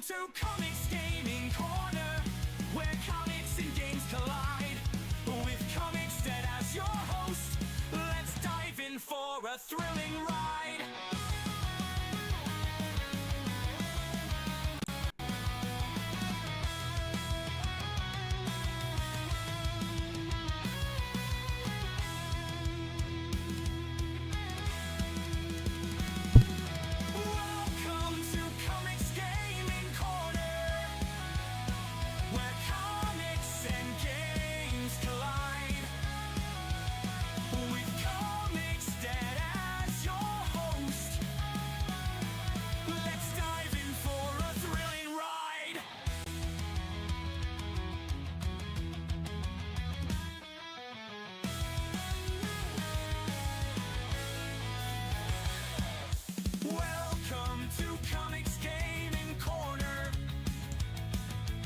to Comix Gaming Corner, where comics and games collide. With Comix Dead as your host, let's dive in for a thrilling ride. Welcome to Comix Gaming Corner, where comics and games collide. With Comix Dead as your host, let's dive in for a thrilling ride. Welcome to Comix Gaming Corner,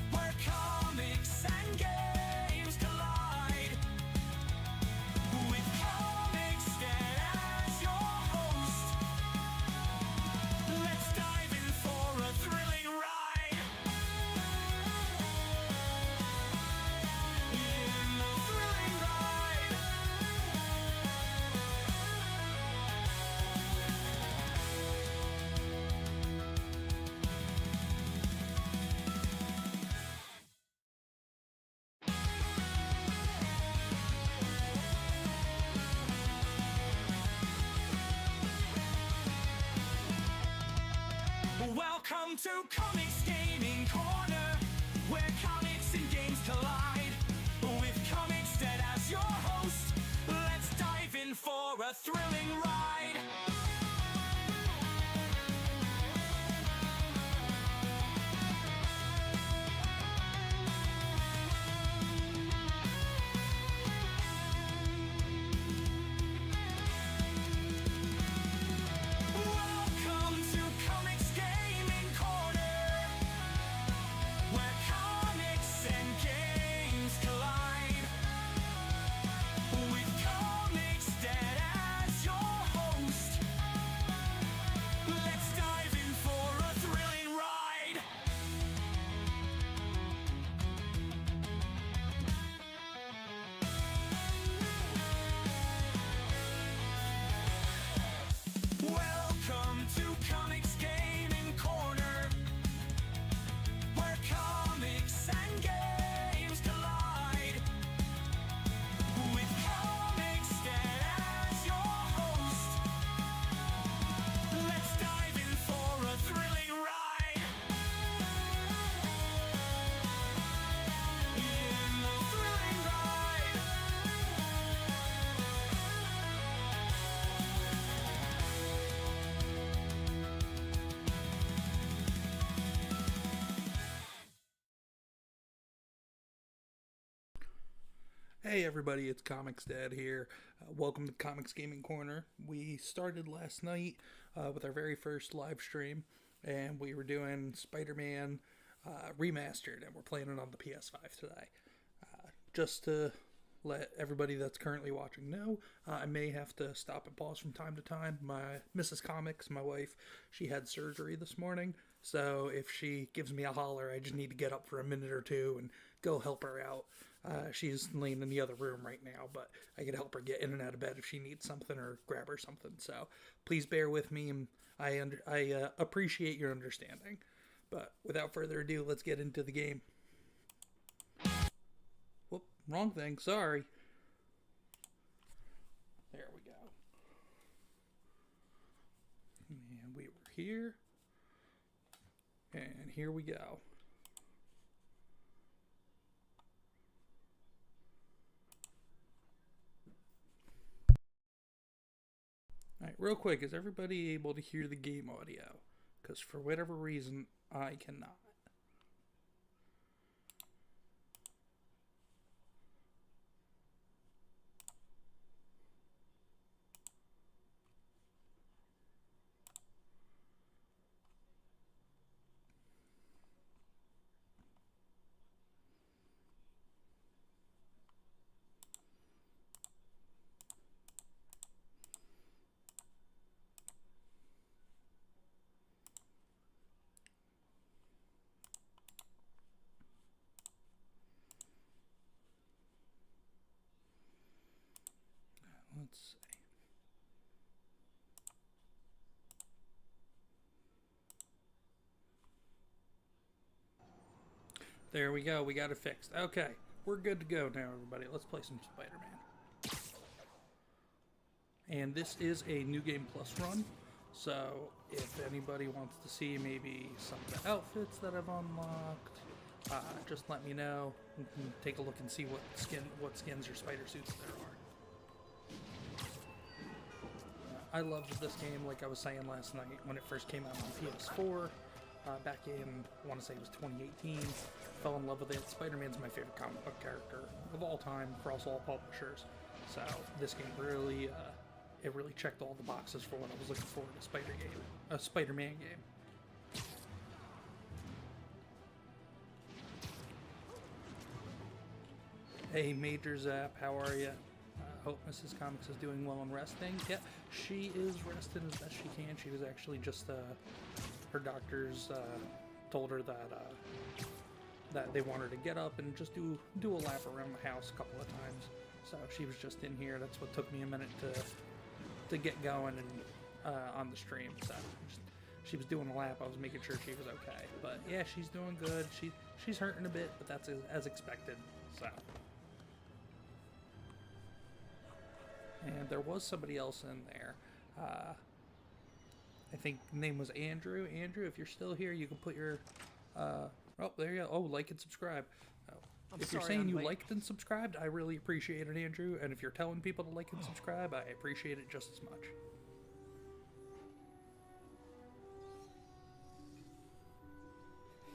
where comics and games collide. With Comix Dead as your host, let's dive in for a thrilling ride. In a thrilling ride. Welcome to Comix Gaming Corner, where comics and games collide. With Comix Dead as your host, let's dive in for a thrilling ride. Welcome to Comix Gaming Corner, where comics and games collide. With Comix Dead as your host, let's dive in for a thrilling ride. Welcome to Comix Gaming Corner, where comics and games collide. With Comix Dead as your host, let's dive in for a thrilling ride. In a thrilling ride. Hey everybody, it's Comics Dad here. Welcome to Comics Gaming Corner. We started last night with our very first live stream, and we were doing Spider-Man Remastered, and we're playing it on the PS5 today. Just to let everybody that's currently watching know, I may have to stop and pause from time to time. My Mrs. Comics, my wife, she had surgery this morning, so if she gives me a holler, I just need to get up for a minute or two and go help her out. She's laying in the other room right now, but I can help her get in and out of bed if she needs something or grab her something. So please bear with me, and I appreciate your understanding. But without further ado, let's get into the game. Whoop, wrong thing. Sorry. There we go. And we were here. And here we go. Alright, real quick, is everybody able to hear the game audio? Because for whatever reason, I cannot. There we go. We got it fixed. Okay. We're good to go now, everybody. Let's play some Spider-Man. And this is a New Game Plus run. So if anybody wants to see maybe some of the outfits that I've unlocked, just let me know. We can take a look and see what skins or spider suits there are. I loved this game, like I was saying last night, when it first came out on PS4, back in, I want to say it was 2018. Fell in love with it. Spider-Man's my favorite comic book character of all time, across all publishers. So this game really, it really checked all the boxes for what I was looking for in a Spider-Man game. Hey, Major Zap, how are you? Hope Mrs. Comix is doing well and resting. Yep, she is resting as best she can. She was actually just, her doctors told her that they want her to get up and just do a lap around the house a couple of times. So she was just in here. That's what took me a minute to get going and on the stream. So she was doing a lap. I was making sure she was okay. But yeah, she's doing good. She's hurting a bit, but that's as expected. So. And there was somebody else in there. I think the name was Andrew. Andrew, if you're still here, you can put your... oh, there you go. Oh, like and subscribe. If you're saying you liked and subscribed, I really appreciate it, Andrew. And if you're telling people to like and subscribe, I appreciate it just as much.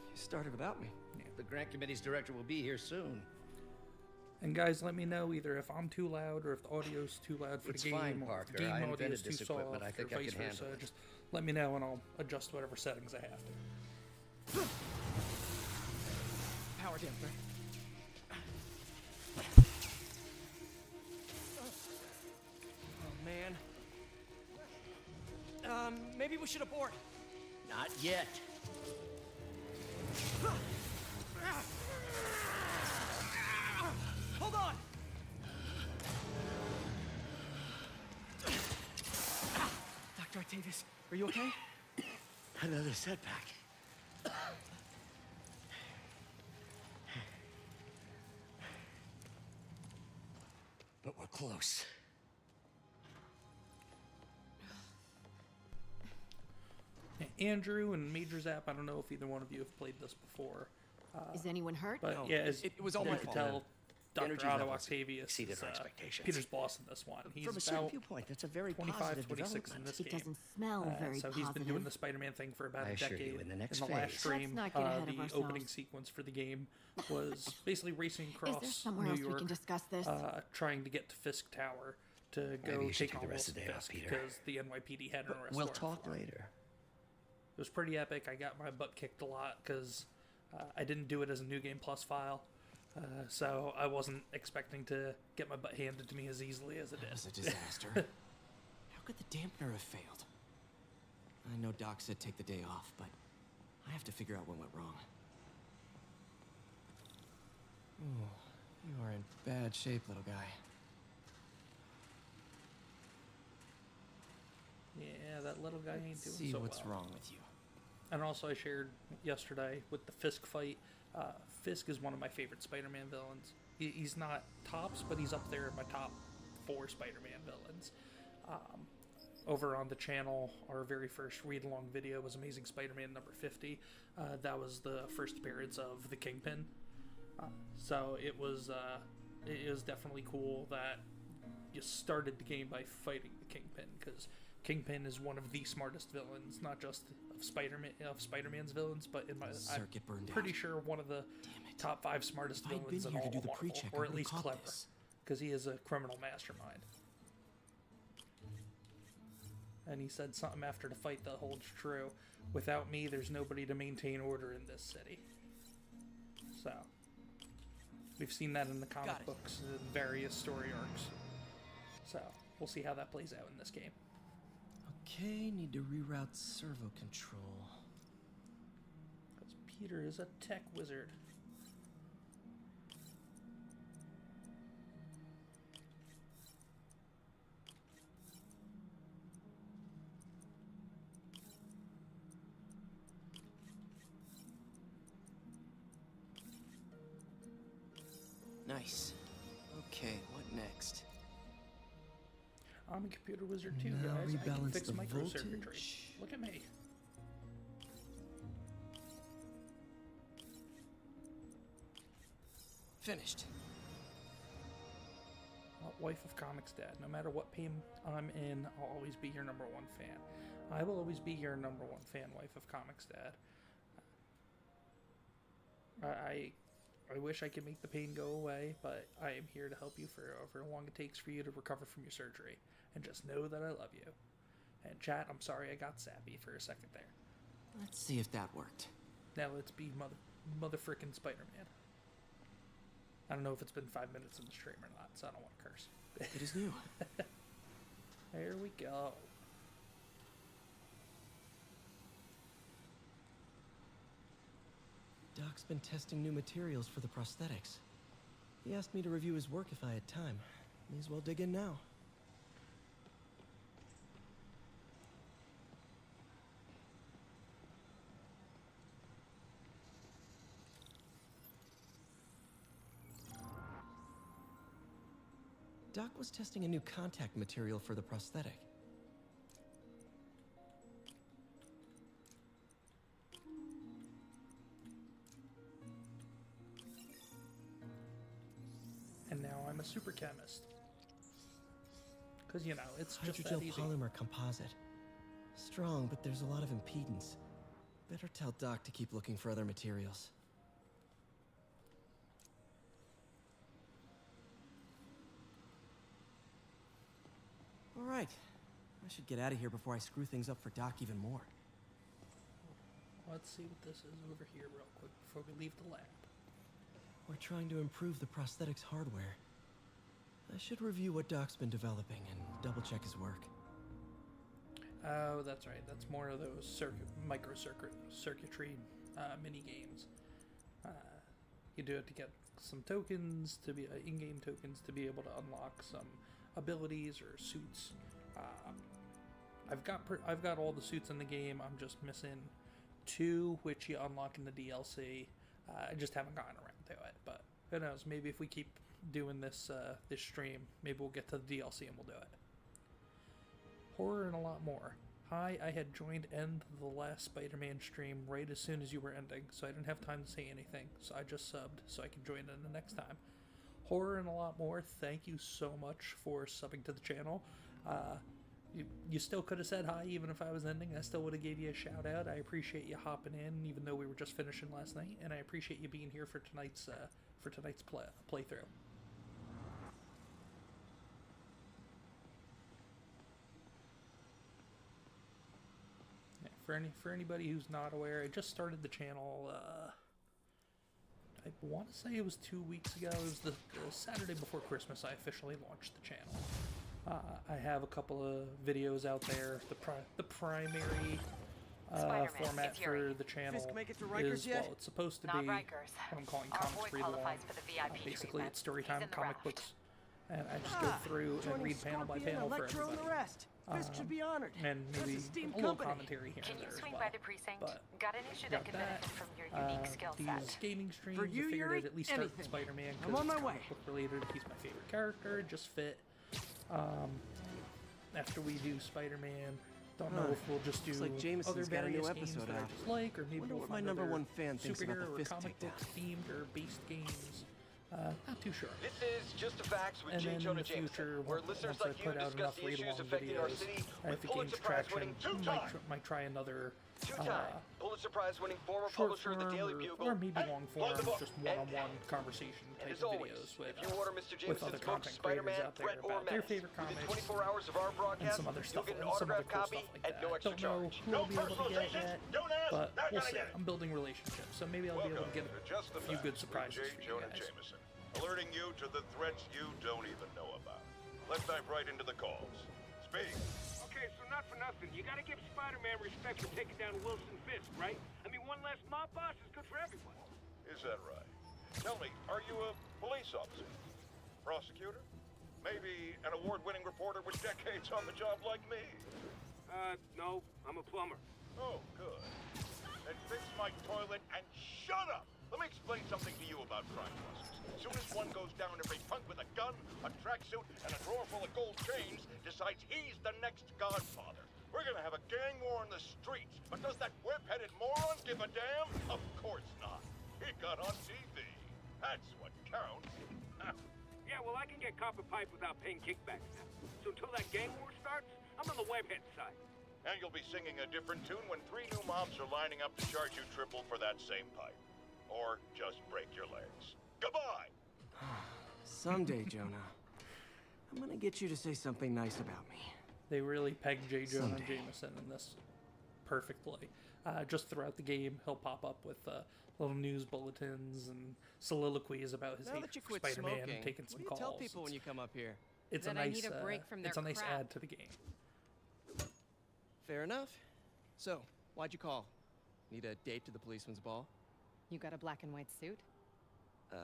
You started without me. Yeah. The grant committee's director will be here soon. And guys, let me know either if I'm too loud or if the audio's too loud for the game, fine, or if the Parker. game I audio's invented too this soft, equipment. I think or I vice can versa. handle it. Just let me know and I'll adjust whatever settings I have to. Power damper. Oh, man. Maybe we should abort. Not yet. Hold on! Dr. Octavius, are you okay? Another setback. But we're close. Andrew and Major Zap, I don't know if either one of you have played this before. Is anyone hurt? But No, yeah, it was all you my could fault. tell, Dr. Energy Otto levels Octavius exceeded is our expectations. Peter's boss in this one. He's From a certain about viewpoint, that's a very 25, positive 26 in development. this It game. doesn't smell very So positive. he's been doing the Spider-Man thing for about I a assure decade. you, in the next last phase- stream, Let's not get ahead of the ourselves. opening sequence for the game was basically racing Is there across somewhere New else York, we can discuss this? trying to get to Fisk Tower to go Maybe you should take take on the rest of the day off, Fisk Peter. because the NYPD had an arrest We'll warrant talk for him. later. It was pretty epic. I got my butt kicked a lot because I didn't do it as a New Game Plus file. So I wasn't expecting to get my butt handed to me as easily as it It was a did. disaster. How could the dampener have failed? I know Doc said take the day off, but I have to figure out what went wrong. Ooh, you are in bad shape, little guy. Yeah, that little guy ain't doing See so what's well. wrong with you. And also I shared yesterday with the Fisk fight. Fisk is one of my favorite Spider-Man villains. He's not tops, but he's up there in my top 4 Spider-Man villains. Over on the channel, our very first read-along video was Amazing Spider-Man number 50. That was the first appearance of the Kingpin. So it was definitely cool that you started the game by fighting the Kingpin, because Kingpin is one of the smartest villains, not just of Spider-Man's villains, but I'm Circuit burned pretty out. sure one of the top 5 smartest If I'd villains been in here all to do of the Marvel, pre-check, I or at would've least caught clever, this. because he is a criminal mastermind. And he said something after the fight that holds true. Without me, there's nobody to maintain order in this city. So, we've seen that in the Got comic it. books and various story arcs. So, we'll see how that plays out in this game. Okay, need to reroute servo control. Because Peter is a tech wizard. Nice. Okay, what next? I'm a computer wizard too, Now guys. I can rebalance fix the microcircuitry. voltage. Look at me. Finished. Wife of Comics Dad. No matter what pain I'm in, I'll always be your number one fan. I will always be your number one fan, Wife of Comics Dad. I wish I could make the pain go away, but I am here to help you for however long it takes for you to recover from your surgery. And just know that I love you. And chat, I'm sorry I got sappy for a second there. Let's see if that worked. Now let's be mother frickin' Spider-Man. I don't know if it's been 5 minutes in the stream or not, so I don't want to curse. It is new. There we go. Doc's been testing new materials for the prosthetics. He asked me to review his work if I had time. May as well dig in now. Doc was testing a new contact material for the prosthetic. And now I'm a super chemist. Because, you know, it's just that Hydrogel easy. polymer composite. Strong, but there's a lot of impedance. Better tell Doc to keep looking for other materials. All right. I should get out of here before I screw things up for Doc even more. Let's see what this is over here real quick before we leave the lab. We're trying to improve the prosthetics hardware. I should review what Doc's been developing and double-check his work. Oh, that's right. That's more of those microcircuitry mini games. You do it to get some tokens, to be in-game tokens, to be able to unlock some abilities or suits. I've got all the suits in the game. I'm just missing 2, which you unlock in the DLC. I just haven't gotten around to it, but who knows? Maybe if we keep doing this this stream, maybe we'll get to the DLC and we'll do it. Horror and a lot more. Hi, I had joined end the last Spider-Man stream right as soon as you were ending, so I didn't have time to say anything, so I just subbed so I can join in the next time. Horror and a lot more, thank you so much for subbing to the channel. You still could have said hi even if I was ending. I still would have gave you a shout out. I appreciate you hopping in even though we were just finishing last night, and I appreciate you being here for tonight's playthrough. Yeah, for anybody who's not aware, I just started the channel. I want to say it was 2 weeks ago. It was the Saturday before Christmas. I officially launched the channel. I have a couple of videos out there. The primary format for the channel is, well, it's supposed to be what I'm calling Comics Read Along. Basically, it's storytime comic books, and I just go through and read panel by panel for everybody. And maybe a little commentary here and there as well. But Got an issue that could benefit from your unique skill these set. gaming streams, I figured I'd at least start with Spider-Man because it's comic book related. He's my favorite character. It just fit. After we do Spider-Man, don't know if we'll just do Looks like Jameson's other got a new various games episode that I out. just like, or maybe Wonder we'll what my find number other one fan thinks about the superhero or fist comic book takedown. themed or based games. Not too sure. This is Just the Facts with And J. then in Jonah the future, Jameson, where once listeners I like you put out discuss enough the issues read-along affecting our videos, city and with if it gains Pulitzer Prize traction, winning two-time might try another Pulitzer Prize winning former short publisher form of the Daily Bugle, or maybe long form, the book. just one-on-one conversation And type as of always, videos if you order Mr. with other Jameson's book, content creators Spider-Man, out there Threat or about their Menace, favorite within comics 24 hours of our and broadcast, some other stuff, you'll get an some other autographed cool copy stuff like at that. no extra Don't know charge. who I'll be able to get yet, but we'll see. I'm building relationships, so maybe I'll be able to get Just the a few good Facts surprises with for J. you Jonah guys. Jameson, alerting you to the threats you don't even know about. Let's dive right into the calls. Speak. Okay, so not for nothing. You gotta give Spider-Man respect for taking down Wilson Fisk, right? I mean, one less mob boss is good for everyone. Is that right? Tell me, are you a police officer? Prosecutor? Maybe an award-winning reporter with decades on the job like me? No, I'm a plumber. Oh, good. Then fix my toilet and shut up! Let me explain something to you about crime busters. soon as one goes down, every punk with a gun, a tracksuit, and a drawer full of gold chains decides he's the next Godfather. We're gonna have a gang war in the streets, but does that whip-headed moron give a damn? Of course not. He got on TV. That's what counts. Yeah, well, I can get copper pipe without paying kickbacks now. So until that gang war starts, I'm on the webhead side. And you'll be singing a different tune when 3 new mobs are lining up to charge you triple for that same pipe. Or just break your legs. Goodbye! Someday, Jonah, I'm gonna get you to say something nice about me. They really pegged J. Jonah Someday. Jameson in this perfectly. Just throughout the game, he'll pop up with little news bulletins and soliloquies about his Now hate that you for quit Spider-Man smoking, and taking what some do you calls. tell people when you come up here? It's That a I nice, need a break from it's their a nice crap. add to the game. Fair enough. So, why'd you call? Need a date to the policeman's ball? You got a black and white suit? Uh,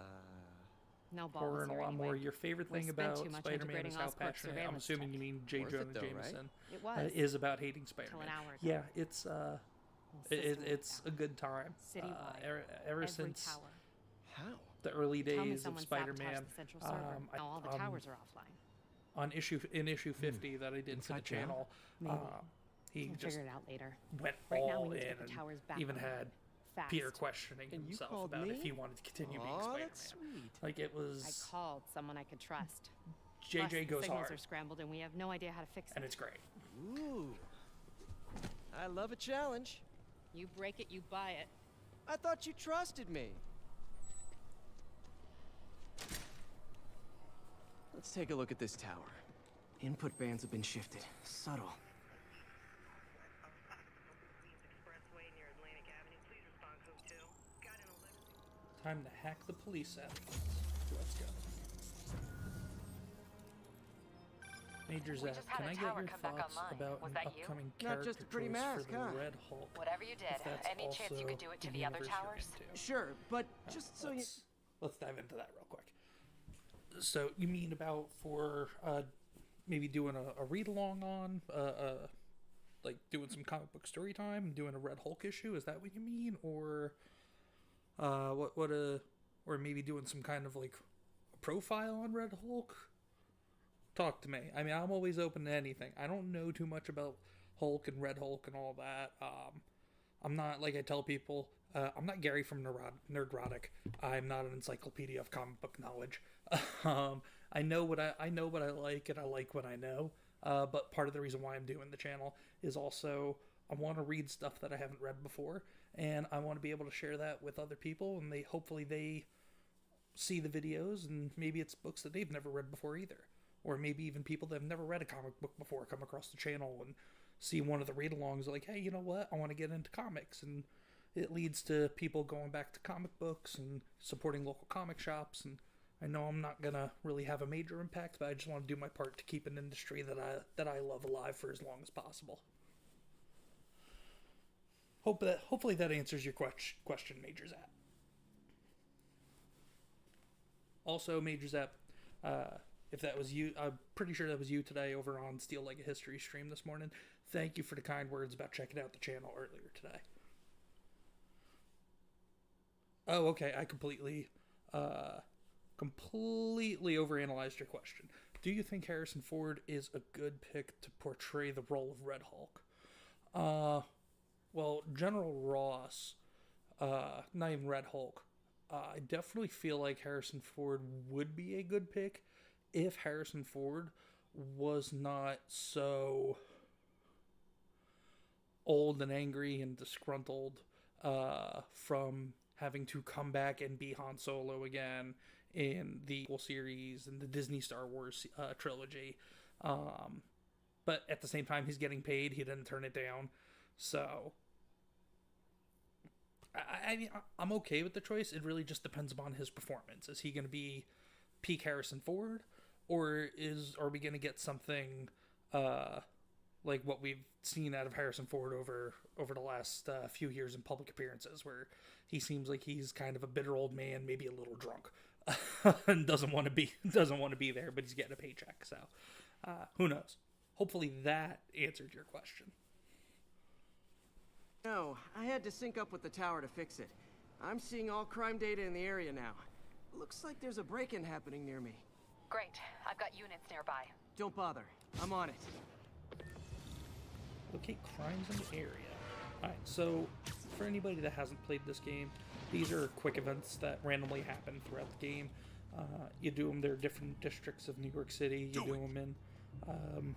No balls Or in a here lot anyway. more, your favorite We thing spent about too much Spider-Man integrating is how Oscorp passionate. I'm surveillance assuming tech. you mean J. Worth it Jonah though, right? Jameson It was. is about hating Spider-Man. an hour ago. Yeah, it's Whole it, system it's a went good time. Citywide. Ever Every since tower. how? the early Tell me days of someone Spider-Man, sabotaged the central server. Now all the towers are offline. on issue 50 that I did for the Inside job? channel, Maybe. he We'll just figure it out later. went Right now, all we need to in get the and towers back even online. had Fast. Peter questioning And you himself called about if me? he wanted to continue being Aw, Spider-Man. that's sweet. Like it I was called someone I could trust. JJ Plus, the goes signals hard, are scrambled and we have no idea how to fix and it. it's great. Ooh. I love a challenge. You break it, you buy it. I thought you trusted me. Let's take a look at this tower. Input bands have been shifted. Subtle. Time to hack the police out. Let's go. Major Zach, just had can a I tower get your come back thoughts online. about Was an that you? upcoming Not character just a pretty choice mask, for the huh? Red Hulk? Whatever you did, If that's any chance you also could do it to the other universe you're towers? into. Sure, but just so you... Let's dive into that real quick. So you mean about for maybe doing a read along on like doing some comic book story time and doing a Red Hulk issue? Is that what you mean, or or maybe doing some kind of like a profile on Red Hulk? Talk to me. I mean, I'm always open to anything. I don't know too much about Hulk and Red Hulk and all that. I'm not, like I tell people, I'm not Gary from Nerdrotic. I'm not an encyclopedia of comic book knowledge. I know what I know what I like, and I like what I know. But part of the reason why I'm doing the channel is also I want to read stuff that I haven't read before, and I want to be able to share that with other people, and hopefully they see the videos, and maybe it's books that they've never read before either. Or maybe even people that have never read a comic book before come across the channel and see one of the read-alongs like, hey, you know what? I want to get into comics. And it leads to people going back to comic books and supporting local comic shops. And I know I'm not going to really have a major impact, but I just want to do my part to keep an industry that I love alive for as long as possible. Hopefully that answers your question, Major Zap. Also, Major Zap, if that was you, I'm pretty sure that was you today over on Steel Like a History stream this morning. Thank you for the kind words about checking out the channel earlier today. Oh, okay. I completely overanalyzed your question. Do you think Harrison Ford is a good pick to portray the role of Red Hulk? Well, General Ross, not even Red Hulk. I definitely feel like Harrison Ford would be a good pick if Harrison Ford was not so old and angry and disgruntled from having to come back and be Han Solo again in the sequel series and the Disney Star Wars trilogy. But at the same time, he's getting paid. He didn't turn it down. So I mean, I'm okay with the choice. It really just depends upon his performance. Is he going to be peak Harrison Ford, or are we going to get something like what we've seen out of Harrison Ford over the last few years in public appearances, where he seems like he's kind of a bitter old man, maybe a little drunk, and doesn't want to be there, but he's getting a paycheck. So who knows? Hopefully that answered your question. No, I had to sync up with the tower to fix it. I'm seeing all crime data in the area now. Looks like there's a break-in happening near me. Great. I've got units nearby. Don't bother. I'm on it. Locate crimes in the area. Alright, so for anybody that hasn't played this game, these are quick events that randomly happen throughout the game. You do them, there are different districts of New York City. You do them in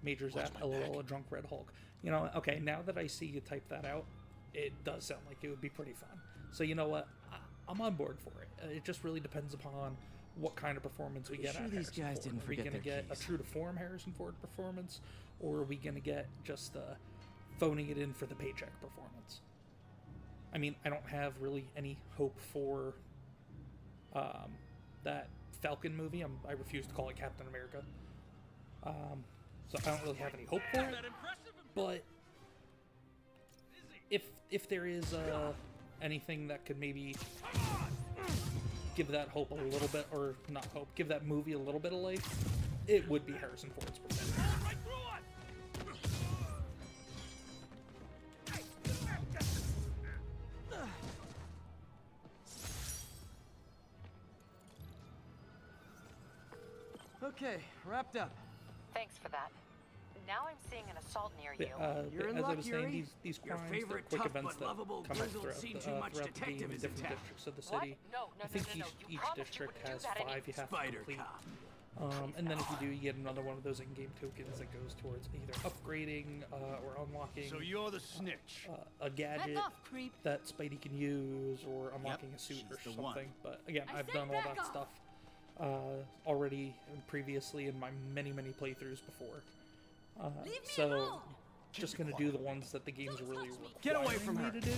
Major Zap, LOL, a Drunk Red Hulk. You know, okay, now that I see you type that out, it does sound like it would be pretty fun. So you know what? I'm on board for it. It just really depends upon what kind of performance we get out of these Harrison guys Ford. didn't Are we forget going to their get a keys? true to form Harrison Ford performance, or are we going to get just phoning it in for the paycheck performance? I mean, I don't have really any hope for that Falcon movie. I refuse to call it Captain America. So I don't really have any hope for it. But if there is anything that could maybe give that hope a little bit, or not hope, give that movie a little bit of life, it would be Harrison Ford's performance. Okay, wrapped up. Thanks for that. Now I'm seeing an assault near you. You're in as I luck, was saying, Yuri. these Your crimes, they're favorite quick tough events but that lovable come out grizzled throughout seen the, too much throughout the game detective in is in different town. districts of the What? city. No. I think You each promised you district wouldn't do has that 5 anymore. you have to Spider complete. Cop. And then if you do, you get another one of those in-game tokens that goes towards either upgrading or unlocking So you're the snitch. a gadget creep. that Spidey can use, or unlocking a suit or she's the one. something. But again, I I've said done all back that off. stuff already and previously in my many playthroughs before. So just gonna do the ones that the game's really Get away from requiring her. me to do,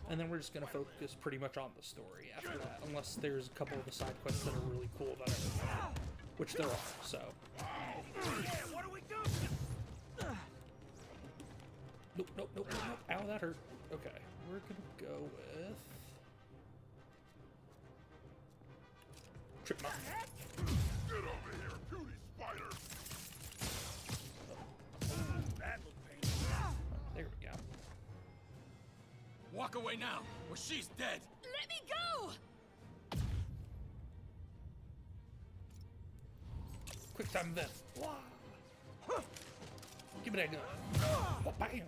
and then we're just gonna focus pretty much on the story after that, unless there's a couple of the side quests that are really cool that I would, which there are. So. What do we do? Nope. Ow, that hurt. Okay, we're gonna go with Trip Knot. Get over here, puny spider! That looked painful. There we go. Walk away now, or she's dead. Let me go! Quick time event. Give me that gun. Bam!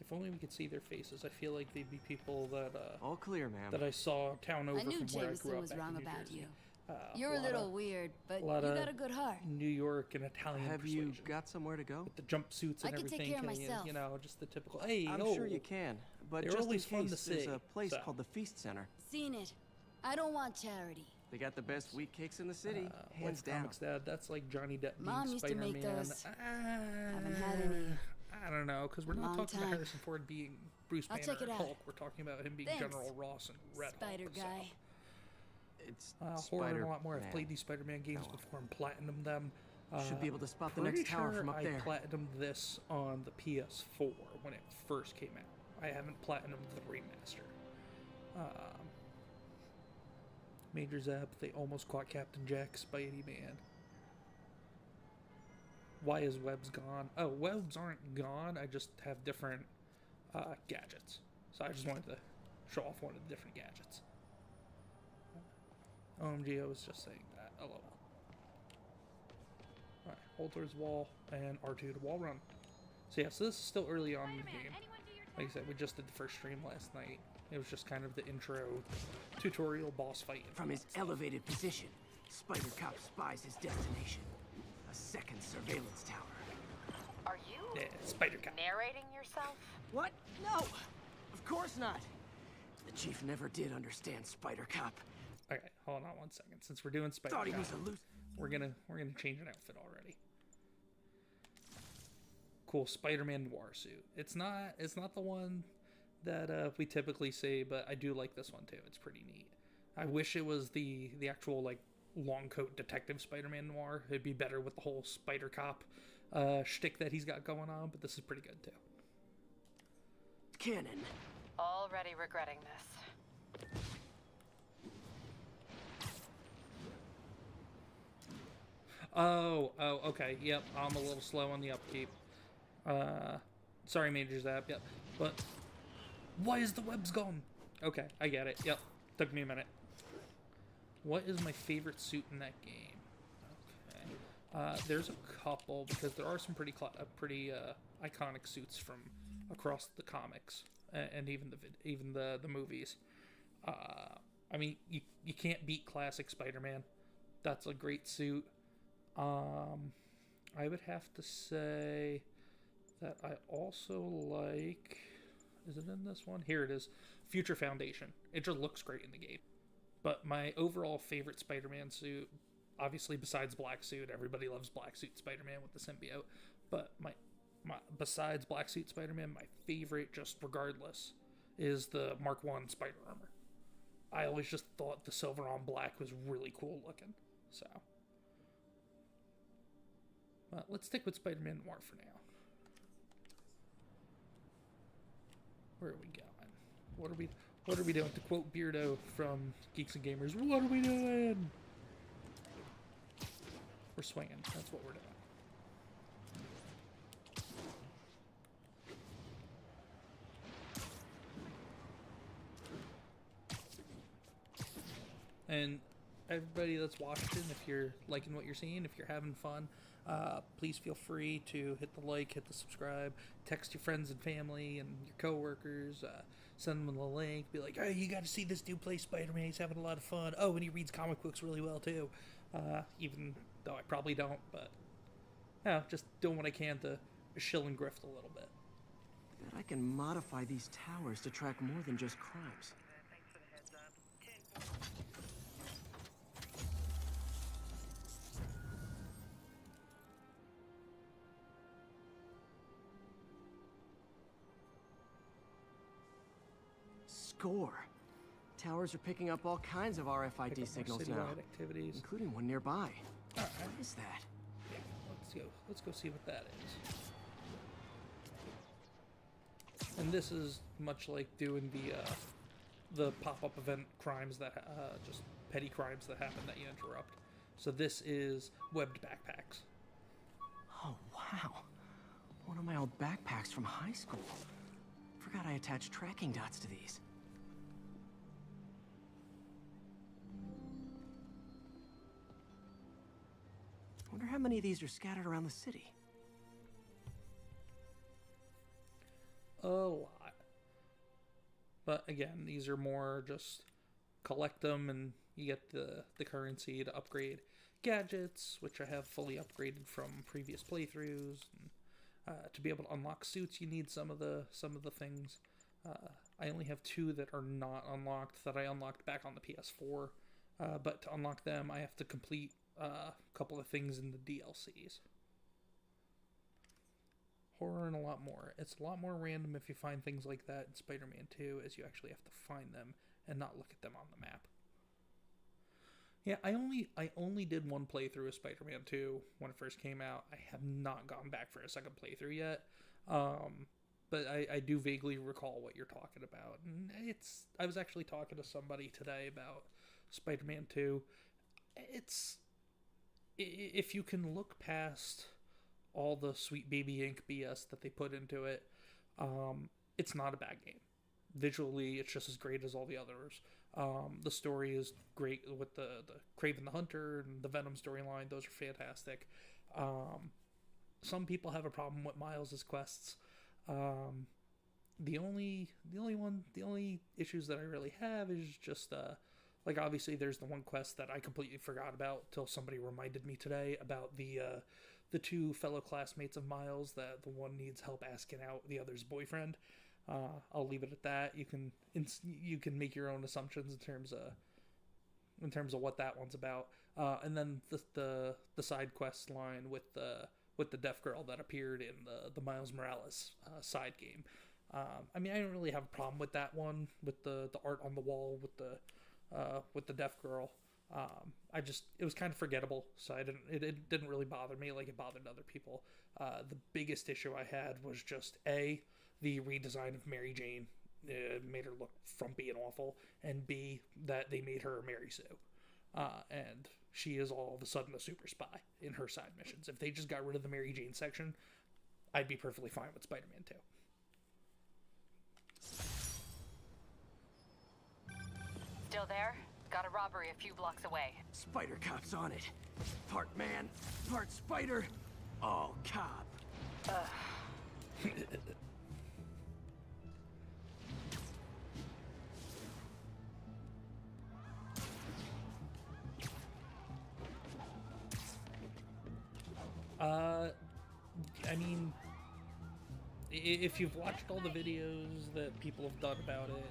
If only we could see their faces. I feel like they'd be people that All clear, ma'am. that I saw town over I knew from where I Jameson grew up was back wrong in New about Jersey. you. You're a lot little of- weird, but you lot of got a good heart. New York and Italian Have you persuasion. got somewhere to go? With the jumpsuits I and can take everything, care of and, myself. you know, just the typical. Hey, I'm yo. sure you can, but They're just in always fun to case, there's see, a place so. called the Feast Center. Seen it. I don't want charity. They got the best wheat cakes in the city, hands What's down. Comics Dad? That's like Johnny Depp being Mom used to Spider-Man. make those. Haven't had any. I don't know, because we're not Long talking about time. Harrison Ford being Bruce I'll Banner check it and out. Hulk. We're talking about him being Thanks, General Ross and Red Spider Hulk. guy. It's Horror and Spider a lot more. I've Man. played these Spider-Man games Oh, well. before and platinumed them. Should be able to spot the Pretty next tower sure from up I there. platinumed this on the PS4 when it first came out. I haven't platinumed the remaster. Major Zap, they almost caught Captain Jack, Spidey Man. Why is Webs gone? Oh, Webs aren't gone. I just have different gadgets. So I just wanted to show off one of the different gadgets. OMG, I was just saying that. LOL. Alright, hold towards the wall and R2 to wall run. So yeah, so this is still early on in the game. Like I said, we just did the first stream last night. It was just kind of the intro tutorial boss fight. From his elevated position, Spider Cop spies his destination. A second surveillance tower. Are you Yeah, Spider Cop. narrating yourself? What? No! Of course not! The chief never did understand Spider Cop. Okay, hold on 1 second. Since we're doing Spider Thought he Cop, was a loose. we're gonna change an outfit already. Cool Spider-Man noir suit. It's not the one that we typically see, but I do like this one too. It's pretty neat. I wish it was the actual like long coat detective Spider-Man noir. It'd be better with the whole Spider Cop shtick that he's got going on, but this is pretty good too. Cannon. Already regretting this. Oh, okay. Yep, I'm a little slow on the upkeep. Sorry, Major Zap. Yep, but why is the webs gone? Okay, I get it. Yep, Took me a minute. What is my favorite suit in that game? Okay. There's a couple, because there are some pretty iconic suits from across the comics and even the movies. I mean, you can't beat classic Spider-Man. That's a great suit. I would have to say that I also like... Is it in this one? Here it is. Future Foundation. It just looks great in the game. But my overall favorite Spider-Man suit, obviously besides Black Suit, everybody loves Black Suit Spider-Man with the symbiote. But my besides Black Suit Spider-Man, my favorite, just regardless, is the Mark 1 Spider Armor. I always just thought the silver on black was really cool looking. So, let's stick with Spider-Man Noir for now. Where are we going? What are we doing? To quote Beardo from Geeks and Gamers, what are we doing? We're swinging. That's what we're doing. And everybody that's watching, if you're liking what you're seeing, if you're having fun, please feel free to hit the like, hit the subscribe, text your friends and family and your coworkers, send them the link, be like, hey, you got to see this dude play Spider-Man, he's having a lot of fun. Oh, and he reads comic books really well too. Even though I probably don't, but yeah, just doing what I can to shill and grift a little bit. Bet I can modify these towers to track more than just crimes. Score. Towers are picking up all kinds of RFID signals now, activities, including one nearby. All right. What is that? Yeah, let's go see what that is. And this is much like doing the pop-up event crimes that just petty crimes that happen that you interrupt. So this is webbed backpacks. Oh wow, one of my old backpacks from high school. Forgot I attached tracking dots to these. Wonder how many of these are scattered around the city. A lot. But again, these are more just collect them and you get the currency to upgrade gadgets, which I have fully upgraded from previous playthroughs. And, to be able to unlock suits, you need some of the things. I only have 2 that are not unlocked that I unlocked back on the PS4. But to unlock them, I have to complete a couple of things in the DLCs. Horror and a lot more. It's a lot more random if you find things like that in Spider-Man 2, as you actually have to find them and not look at them on the map. Yeah, I only did one playthrough of Spider-Man 2 when it first came out. I have not gone back for a second playthrough yet. But I do vaguely recall what you're talking about. And I was actually talking to somebody today about Spider-Man 2. If you can look past all the Sweet Baby Ink BS that they put into it, it's not a bad game. Visually, it's just as great as all the others. The story is great with the Kraven the Hunter and the Venom storyline. Those are fantastic. Some people have a problem with Miles' quests. The only issues that I really have is just like obviously there's the one quest that I completely forgot about till somebody reminded me today about the 2 fellow classmates of Miles that the one needs help asking out the other's boyfriend. I'll leave it at that. You can make your own assumptions in terms of what that one's about. And then the side quest line with the deaf girl that appeared in the Miles Morales side game. I mean, I don't really have a problem with that one, with the art on the wall with the deaf girl. It was kind of forgettable, so it didn't really bother me like it bothered other people. The biggest issue I had was just the redesign of Mary Jane. Made her look frumpy and awful, and B, that they made her a Mary Sue. And she is all of a sudden a super spy in her side missions. If they just got rid of the Mary Jane section, I'd be perfectly fine with Spider-Man 2. Still there? Got a robbery a few blocks away. Spider Cop's on it. Part man, part spider, all cop. I mean, if you've watched all the videos that people have done about it,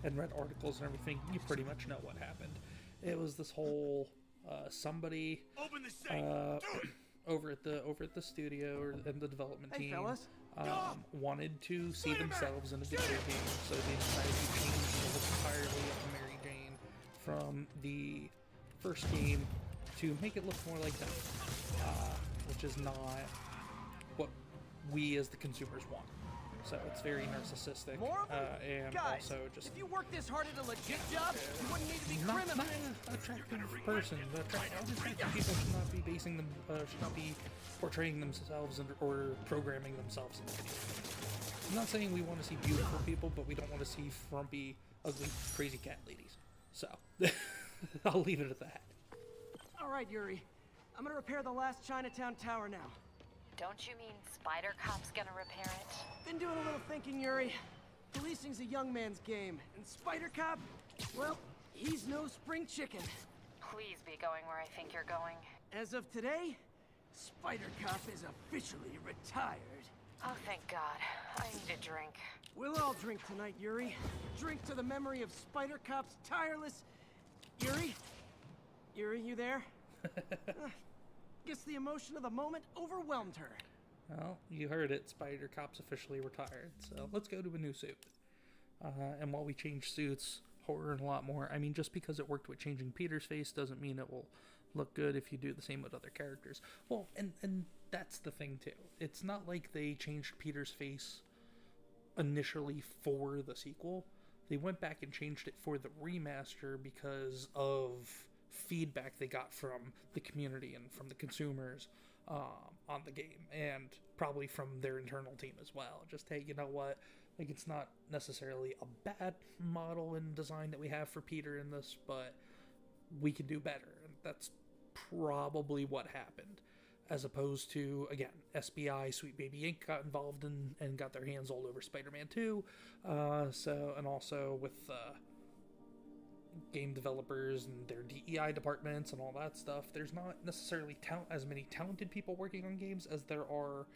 and read articles and everything, you pretty much know what happened. It was this whole somebody over at the studio or in the development team wanted to see themselves in a video game, so they decided to change the look entirely of Mary Jane from the first game to make it look more like that, which is not what we as the consumers want. So it's very narcissistic, and Guys, also just if you work this hard at a legit job, you wouldn't need to be not criminal. an attractive person. Attractive people should not be basing them, should not be portraying themselves or programming themselves in video games. I'm not saying we want to see beautiful people, but we don't want to see frumpy, ugly, crazy cat ladies. So I'll leave it at that. All right, Yuri. I'm gonna repair the last Chinatown tower now. Don't you mean Spider Cop's gonna repair it? Been doing a little thinking, Yuri. Policing's a young man's game, and Spider Cop, well, he's no spring chicken. Please be going where I think you're going. As of today, Spider Cop is officially retired. Oh, thank God. I need a drink. We'll all drink tonight, Yuri. Drink to the memory of Spider Cop's tireless... Yuri? Yuri, you there? Guess the emotion of the moment overwhelmed her. Well, you heard it. Spider Cop's officially retired. So let's go to a new suit. And while we change suits, horror and a lot more, I mean, just because it worked with changing Peter's face doesn't mean it will look good if you do the same with other characters. Well, and that's the thing, too. It's not like they changed Peter's face initially for the sequel. They went back and changed it for the remaster because of feedback they got from the community and from the consumers on the game, and probably from their internal team as well. Just, hey, you know what? Like, it's not necessarily a bad model and design that we have for Peter in this, but we can do better. And that's probably what happened. As opposed to, again, SBI, Sweet Baby Inc. got involved and got their hands all over Spider-Man 2. And also with game developers and their DEI departments and all that stuff, there's not necessarily as many talented people working on games as there are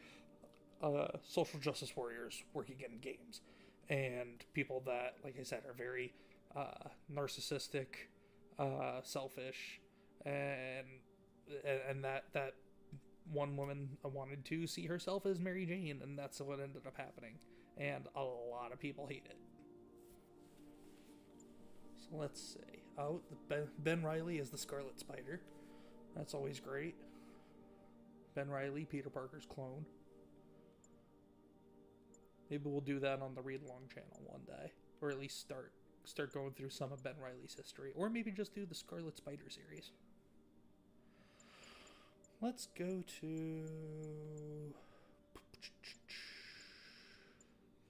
social justice warriors working in games. And people that, like I said, are very narcissistic, selfish, and that one woman wanted to see herself as Mary Jane, and that's what ended up happening. And a lot of people hate it. So let's see. Oh, Ben Reilly is the Scarlet Spider. That's always great. Ben Reilly, Peter Parker's clone. Maybe we'll do that on the Read Along channel one day. Or at least start going through some of Ben Reilly's history. Or maybe just do the Scarlet Spider series. Let's go to...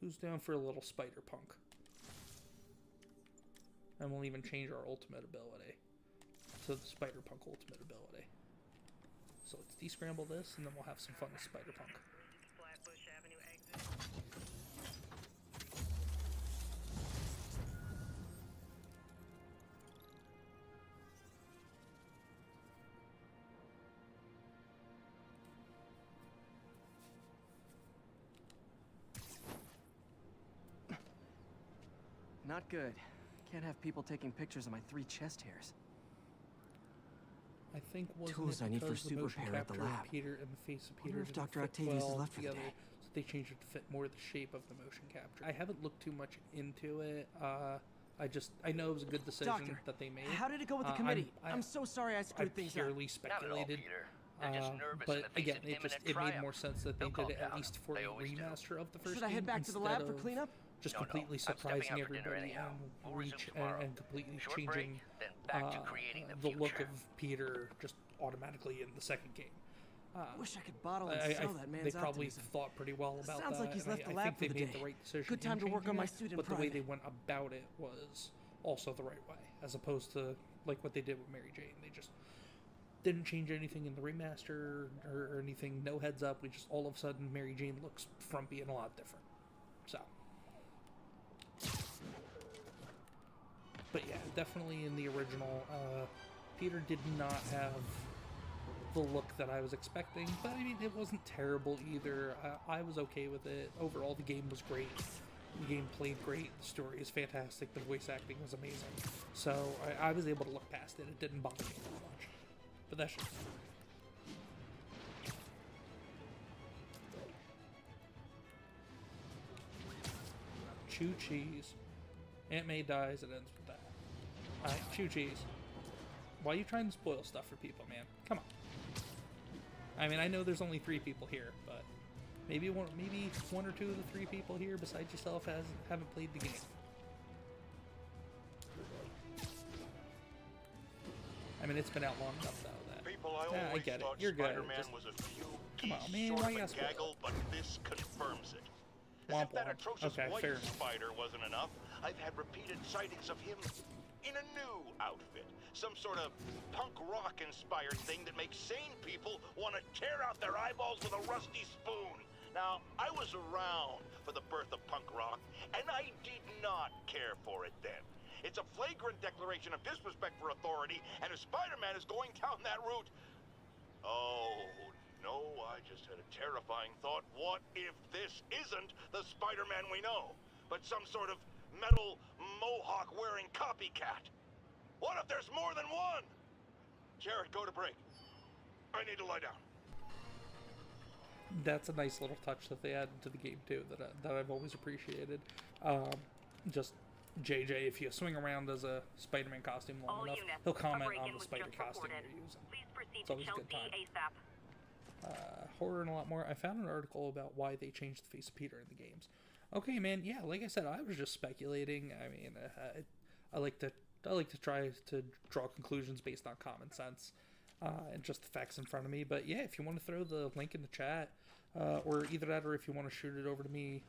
Who's down for a little spider punk? And we'll even change our ultimate ability to the spider punk ultimate ability. So let's descramble this, and then we'll have some fun with spider punk. Not good. Can't have people taking pictures of my 3 chest hairs. I think wasn't Tools it I need for because the suit motion repair at the capture of lab. Peter and the face of Peter Wonder if didn't Dr. fit Octavius is well left for the together, day. so they changed it to fit more the shape of the motion capture. I haven't looked too much into it. I know it was a good decision Doctor, that they made. how did it go with the committee? I'm so sorry I screwed things up. I purely speculated. But again, it made more sense that they did it at least for the remaster of the first Should I game head back to the lab for instead of cleanup? just completely surprising everybody and completely changing the look of Peter just automatically in the second game. Wish I could bottle and sell that man's They probably optimism. thought pretty well about Sounds that. like he's and left the I lab think for they the made day. the right decision. Good time in to work changing on my it, suit in But the way private. they went about it was also the right way, as opposed to like what they did with Mary Jane. They just didn't change anything in the remaster or anything, no heads up. We just all of a sudden Mary Jane looks frumpy and a lot different. So, but yeah, definitely in the original, Peter did not have the look that I was expecting, but I mean, it wasn't terrible either. I was okay with it. Overall, the game was great. The game played great. The story is fantastic. The voice acting was amazing. So I was able to look past it. It didn't bother me that much. But that's just... Chew cheese. Aunt May dies, it ends with that. Alright, chew cheese. Why are you trying to spoil stuff for people, man? Come on. I mean, I know there's only 3 people here, but maybe one or two of the 3 people here besides yourself haven't played the game. I mean, it's been out long enough, though. People, I get it. You're good. Spider-Man was a few Come on, geese man. short Why of you a gotta spoil gaggle, it? but this confirms it. As Womp if that womp. atrocious Okay, white fair enough. spider wasn't enough, I've had repeated sightings of him in a new outfit. Some sort of punk rock inspired thing that makes sane people want to tear out their eyeballs with a rusty spoon. Now, I was around for the birth of punk rock, and I did not care for it then. It's a flagrant declaration of disrespect for authority, and if Spider-Man is going down that route... Oh, no, I just had a terrifying thought. What if this isn't the Spider-Man we know, but some sort of metal mohawk-wearing copycat? What if there's more than one? Jared, go to break. I need to lie down. That's a nice little touch that they added to the game, too, that I've always appreciated. Just... JJ, if you swing around as a Spider-Man costume long enough, he'll comment on the spider costume you're using. It's always a good time. Horror and a lot more. I found an article about why they changed the face of Peter in the games. Okay, man. Yeah, like I said, I was just speculating. I mean, I like to try to draw conclusions based on common sense and just the facts in front of me. But yeah, if you want to throw the link in the chat, or either that, or if you want to shoot it over to me.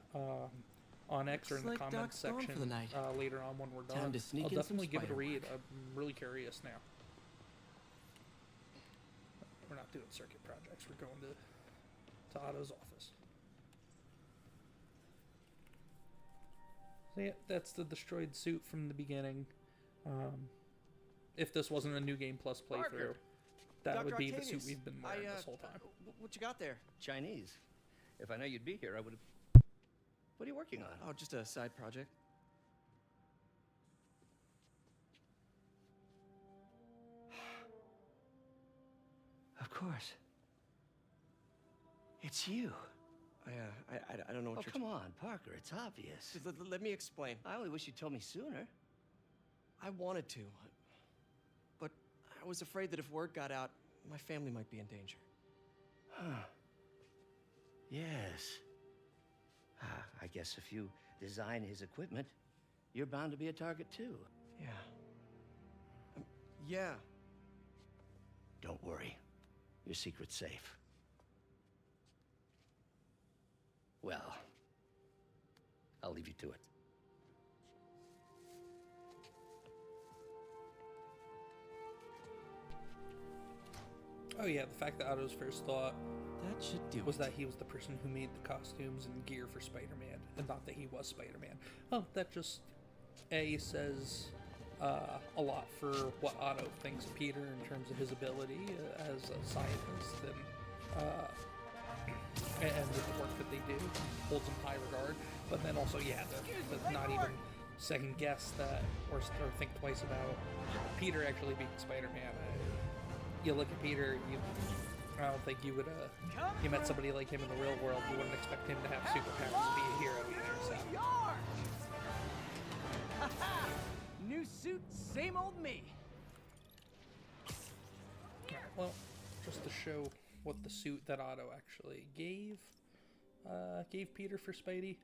On X or in the comments section later on when we're done. I'll definitely give it a read. I'm really curious now. We're not doing circuit projects. We're going to Otto's office. So yeah, that's the destroyed suit from the beginning. If this wasn't a New Game Plus playthrough, Parker, that Dr. would be the Octavius, suit we've been wearing this whole time. What you got there? Chinese. If I know you'd be here, I would have... What are you working on? Oh, just a side project. Of course. It's you. I don't know what Oh, come on, Parker. It's obvious. Let me explain. I only wish you'd told me sooner. I wanted to, but I was afraid that if word got out, my family might be in danger. Huh. Yes. I guess if you design his equipment, you're bound to be a target too. Yeah. Yeah. Don't worry. Your secret's safe. Well, I'll leave you to it. Oh yeah, the fact that Otto's first thought That should do was it. that he was the person who made the costumes and gear for Spider-Man, and not that he was Spider-Man. Well, that just says a lot for what Otto thinks of Peter in terms of his ability as a scientist and with the work that they do, holds in high regard. But then also, yeah, the not even second guess that or think twice about Peter actually being Spider-Man. You look at Peter, I don't think you would, you met somebody like him in the real world, you wouldn't expect him to have superpowers and be a hero either, so. New suit, same old me. Alright, well, just to show what the suit that Otto actually gave Peter for Spidey,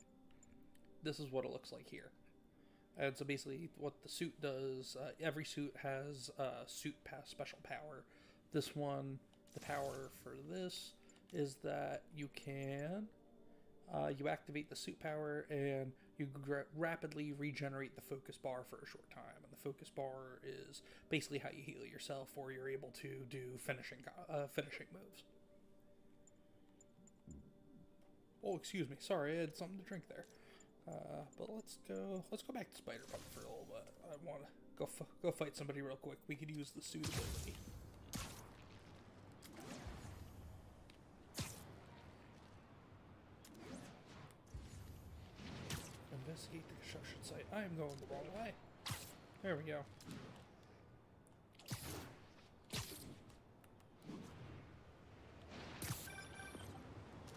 this is what it looks like here. And so basically what the suit does, every suit has a special power. This one, the power for this is that you can you activate the suit power, and you rapidly regenerate the focus bar for a short time. And the focus bar is basically how you heal yourself, or you're able to do finishing moves. Oh, excuse me. Sorry, I had something to drink there. But let's go back to Spider-Punk for a little bit. I want to go fight somebody real quick. We could use the suit ability. Investigate the construction site. I am going the wrong way. There we go.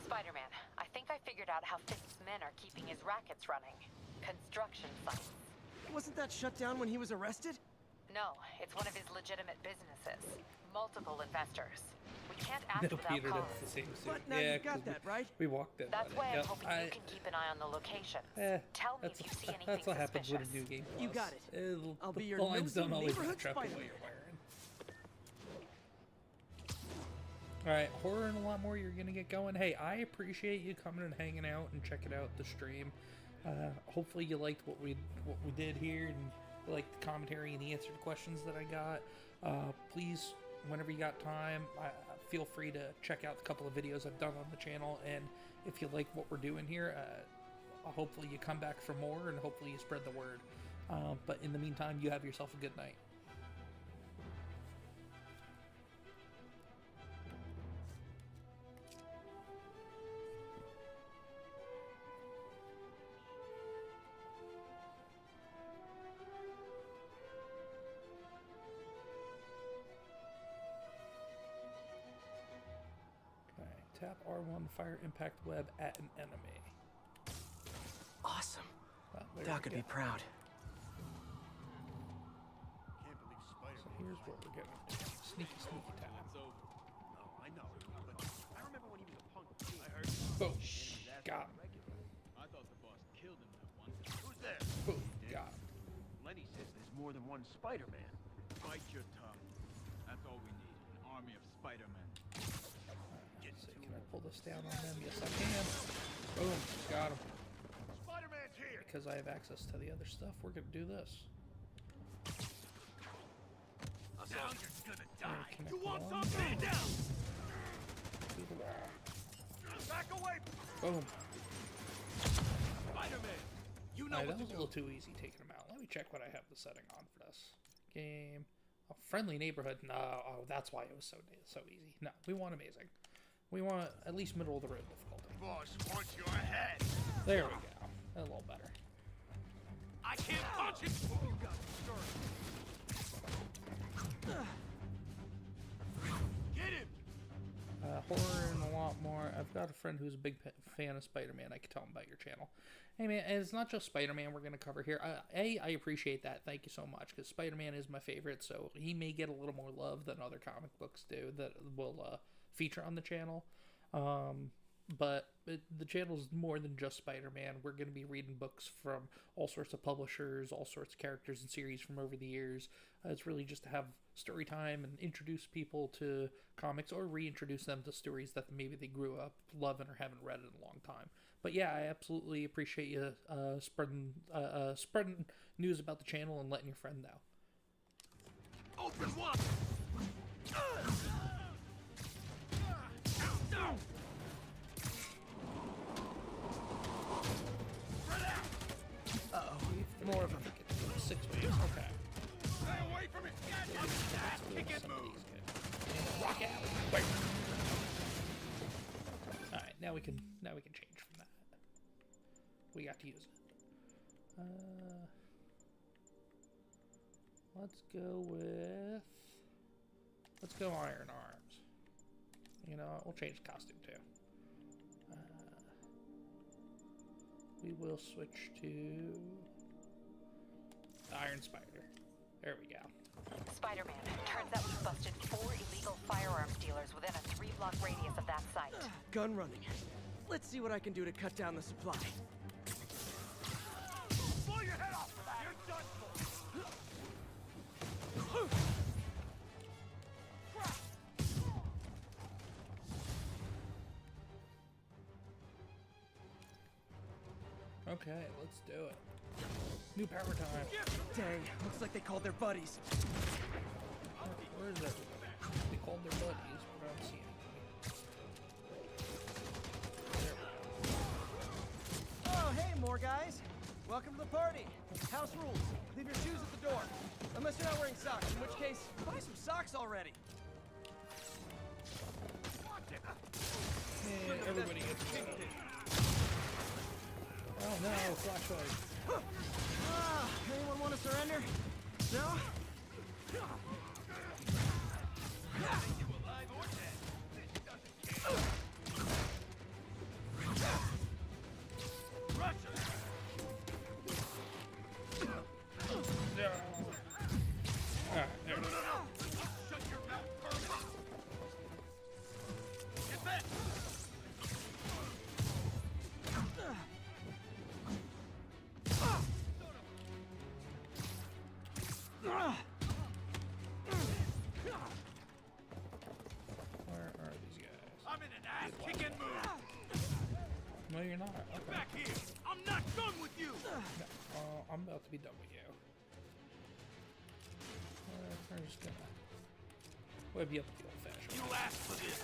Spider-Man, I think I figured out how Fisk's men are keeping his rackets running. Construction sites. Wasn't that shut down when he was arrested? No, it's one of his legitimate businesses. Multiple investors. We can't act No, without Peter, cause. that's the same suit. But now yeah, you got 'cause that, right? We walked in. That's why I'm Yep. hoping you can keep an eye on the locations. Tell me if you see anything That's what happens suspicious. with a new game. You Plus. got it. I'll be your the lines nosy don't always neighborhood match up with what Spider-Man. you're wearing. Alright, horror and a lot more you're gonna get going. Hey, I appreciate you coming and hanging out and checking out the stream. Hopefully you liked what we did here, and you liked the commentary and the answer to questions that I got. Please, whenever you got time, feel free to check out a couple of videos I've done on the channel, and if you like what we're doing here, hopefully you come back for more, and hopefully you spread the word. But in the meantime, you have yourself a good night. Tap R1 to fire impact web at an enemy. Awesome. There Doc we would be go. proud. Can't believe Spider-Man. So here's what we're getting. Sneaky time. No, I know. But I remember when he was a punk. I heard. Boom. Got him. I thought the boss killed him that one time. Who's there? Boom. Got him. Lenny says there's more than one Spider-Man. Bite your tongue. That's all we need. An army of Spider-Men. So can I pull this down on them? Yes, I can. Boom. Got him. Spider-Man's here. Because I have access to the other stuff, we're going to do this. Now you're gonna die. You want some? Stand down. To the wall. Back away. Boom. Spider-Man. You know Alright, what that to was a do. little too easy taking them out. Let me check what I have the setting on for this game. Oh, friendly neighborhood. No. Oh, that's why it was so easy. No, we want amazing. We want at least middle of the road difficulty. Boss wants your head. There we go. A little better. I can't punch it. You got Get him. Horror and a lot more. I've got a friend who's a big fan of Spider-Man. I can tell him about your channel. Hey man, and it's not just Spider-Man we're going to cover here. I appreciate that. Thank you so much, because Spider-Man is my favorite, so he may get a little more love than other comic books do that will feature on the channel. But the channel is more than just Spider-Man. We're going to be reading books from all sorts of publishers, all sorts of characters and series from over the years. It's really just to have story time and introduce people to comics, or reintroduce them to stories that maybe they grew up loving or haven't read in a long time. But yeah, I absolutely appreciate you spreading news about the channel and letting your friend know. Open one. More of them. 6 waves. Okay. Stay away from it. Kick it, move. Rock out. Wait. All right, now we can change from that. We got to use it. Let's go Iron Arms. You know, we'll change the costume too. We will switch to Iron Spider. There we go. Spider-Man, turns out we busted 4 illegal firearms dealers within a 3-block radius of that site. Gun running. Let's see what I can do to cut down the supply. Blow your head off for that. You're done for. Okay, let's do it. New power time. Dang, looks like they called their buddies. Where is everybody? They called their buddies, but I don't see anybody. There we go. Oh, hey, more guys. Welcome to the party. House rules. Leave your shoes at the door. Unless you're not wearing socks, in which case, buy some socks already. Yeah, everybody gets it. Oh no, flashlight. Anyone want to surrender? No? Where are these guys? I'm in an ass-kicking mood. No, you're not. Get Okay. back here. I'm not done with you. I'm about to be done with you. We're just gonna web you up the old-fashioned. You asked for this.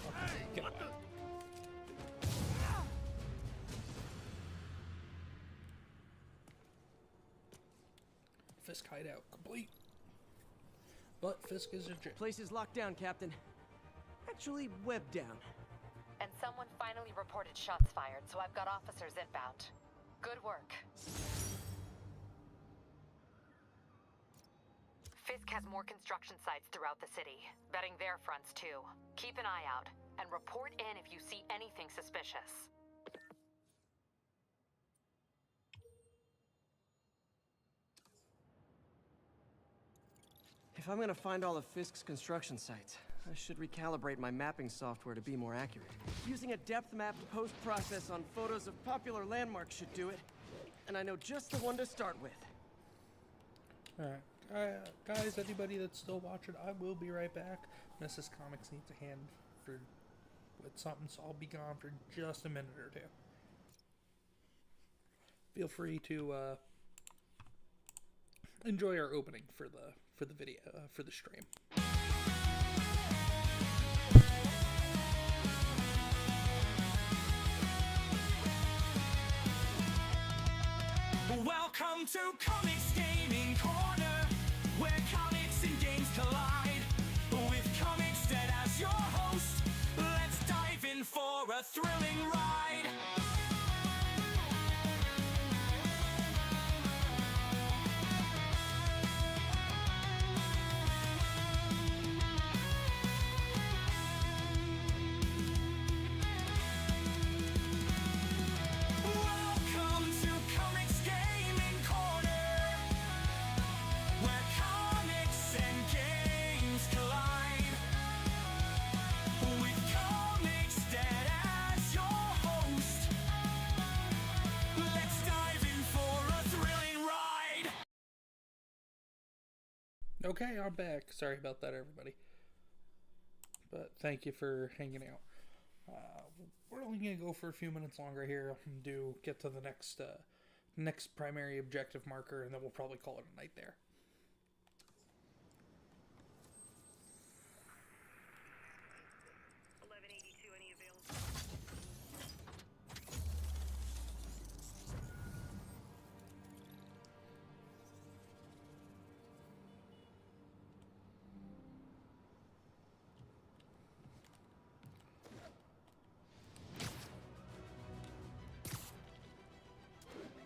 Okay, get away. Fisk hideout complete. But Fisk is a jerk. Place is locked down, Captain. Actually, webbed down. And someone finally reported shots fired, so I've got officers inbound. Good work. Fisk has more construction sites throughout the city, betting their fronts too. Keep an eye out, and report in if you see anything suspicious. If I'm gonna find all of Fisk's construction sites, I should recalibrate my mapping software to be more accurate. Using a depth-mapped post-process on photos of popular landmarks should do it. And I know just the one to start with. Alright. Guys, anybody that's still watching, I will be right back. Mrs. Comix needs a hand with something, so I'll be gone for just a minute or two. Feel free to enjoy our opening for the video for the stream. Welcome to Comix Gaming Corner, where comics and games collide. With Comix Dead as your host, let's dive in for a thrilling ride. Welcome to Comix Gaming Corner, where comics and games collide. With Comix Dead as your host, let's dive in for a thrilling ride. Okay, I'm back. Sorry about that, everybody. But thank you for hanging out. We're only gonna go for a few minutes longer here. Get to the next primary objective marker, and then we'll probably call it a night there.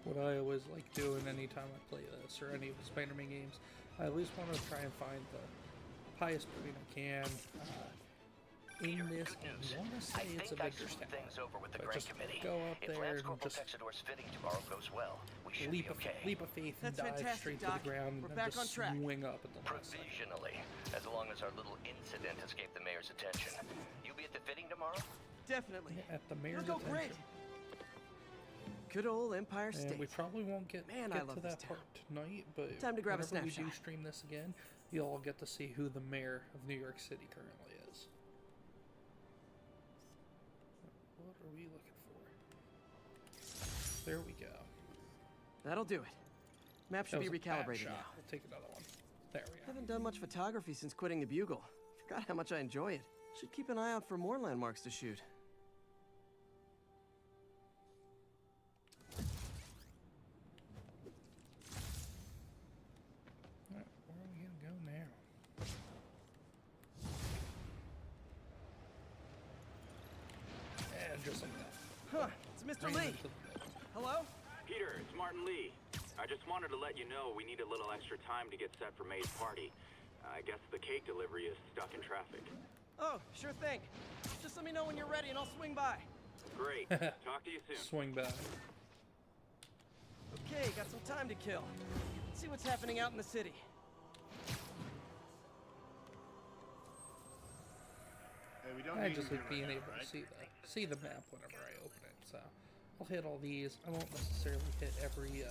What I always like doing anytime I play this or any of the Spider-Man games, I always want to try and find the highest point I can. In this, I want to say it's Avengers Town. But just go up there and just leap of faith and dive straight to the ground and just swing up at the last second. Provisionally, as long as our little incident escaped the mayor's attention. You'll be at the fitting tomorrow? Definitely. Yeah, at the mayor's It'll go great. attention. Good old Empire State. And we probably won't get I to love that this part tonight, but Time to grab a whenever we do snapshot. stream this again, you'll all get to see who the mayor of New York City currently is. There we go. That'll do it. Map should That be was a bad recalibrated shot. now. We'll take another one. There we go. Haven't done much photography since quitting the Bugle. Forgot how much I enjoy it. Should keep an eye out for more landmarks to shoot. Alright, where are we gonna go now? And just like that. Huh, it's Mr. Right Lee. into the building. Hello? Peter, it's Martin Lee. I just wanted to let you know we need a little extra time to get set for May's party. I guess the cake delivery is stuck in traffic. Oh, sure thing. Just let me know when you're ready and I'll swing by. Great. Talk to you soon. Swing back. Okay, got some time to kill. Let's see what's happening out in the city. Hey, we don't I need just you like being right able now, to right? see the map whenever I open it. So I'll hit all these. I won't necessarily hit every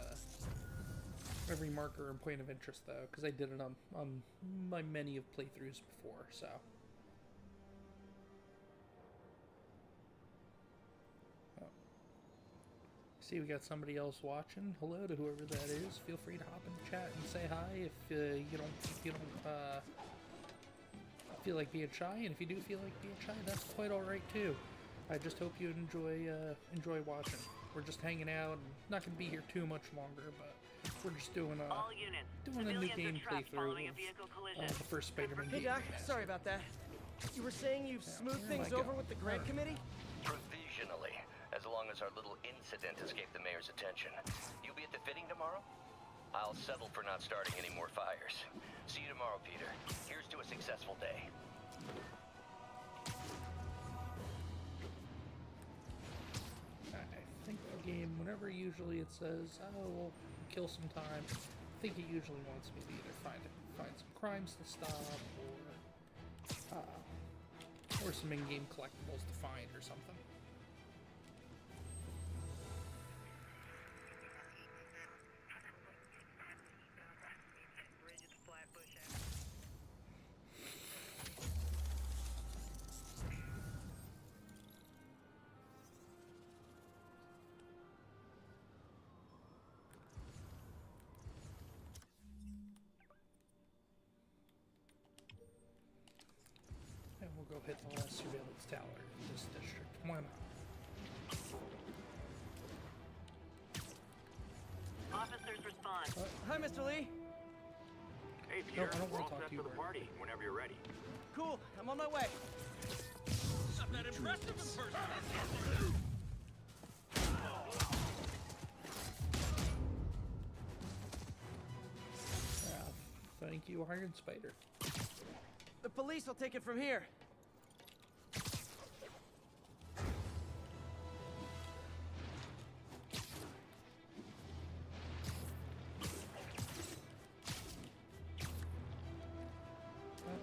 marker and point of interest though, because I did it on my many of playthroughs before. So. Oh. See, we got somebody else watching. Hello to whoever that is. Feel free to hop in the chat and say hi if you don't feel like being shy, and if you do feel like being shy, that's quite all right too. I just hope you enjoy watching. We're just hanging out, and not gonna be here too much longer, but we're just doing a new game playthrough of the first Spider-Man Hey game. Doc, sorry about that. You were saying you've smoothed where am things I over going? with the grant committee? Provisionally, as long as our little incident escaped the mayor's attention. You'll be at the fitting tomorrow? I'll settle for not starting any more fires. See you tomorrow, Peter. Here's to a successful day. I think the game, whenever usually it says, oh, we'll kill some time, I think it usually wants me to either find some crimes to stop, or some in-game collectibles to find or something. And we'll go hit the last surveillance tower in this district. Why not? Officers respond. Hi, Mr. Lee. Hey, No, Peter, I don't we're want all to talk set to you for the right party whenever you're ready. Cool, I'm on my way. Not that impressive in person. Thank you, Iron Spider. The police will take it from here.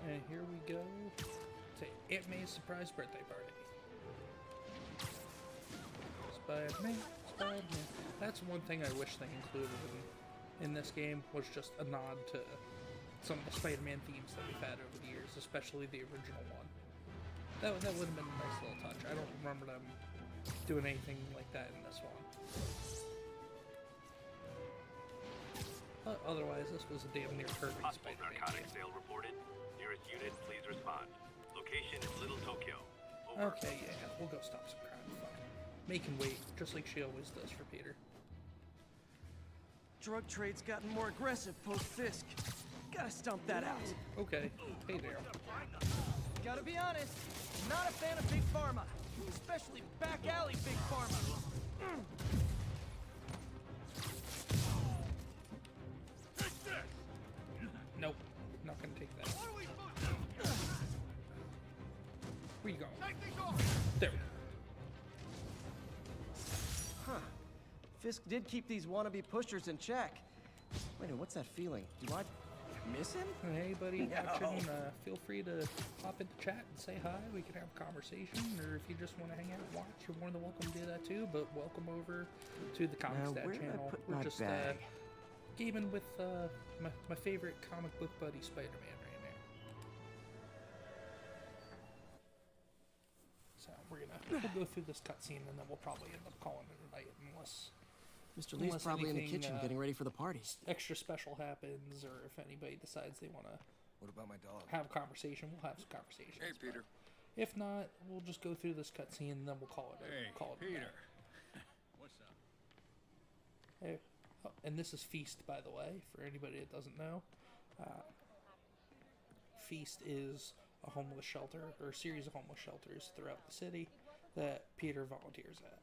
And here we go to Aunt May's surprise birthday party. Spider-Man, Spider-Man. That's one thing I wish they included in this game, was just a nod to some of the Spider-Man themes that we've had over the years, especially the original one. That would have been a nice little touch. I don't remember them doing anything like that in this one. Otherwise, this was a damn near perfect Possible Spider-Man narcotic game. sale reported. Nearest unit, please respond. Location is Little Tokyo. Over. Okay, yeah, we'll go stop some crime. Fuck it. Make him wait, just like she always does for Peter. Drug trade's gotten more aggressive post-Fisk. Gotta stomp that out. Okay, hey there. Gotta be honest, not a fan of Big Pharma. Especially back alley Big Pharma. Nope, not gonna take that. Where you going? There we go. Huh. Fisk did keep these wannabe pushers in check. Wait a minute, what's that feeling? Do I miss him? Hey, buddy, No. watching, feel free to hop into chat and say hi. We can have a conversation, or if you just want to hang out and watch, you're more than welcome to do that too. But welcome over to the Comix Now, Dad where did I channel. put We're my just bag? gaming with my favorite comic book buddy, Spider-Man, right now. So we'll go through this cutscene, and then we'll probably end up calling it a night, unless Mr. Lee's Unless probably in the anything, kitchen getting ready for the party. extra special happens, or if anybody decides they want to What about my dog? have a conversation, we'll have some conversations. Hey, Peter. But if not, we'll just go through this cutscene and then we'll call it. Hey, call it Peter. What's up? Hey, oh, and this is Feast, by the way, for anybody that doesn't know. Feast is a homeless shelter, or a series of homeless shelters throughout the city that Peter volunteers at.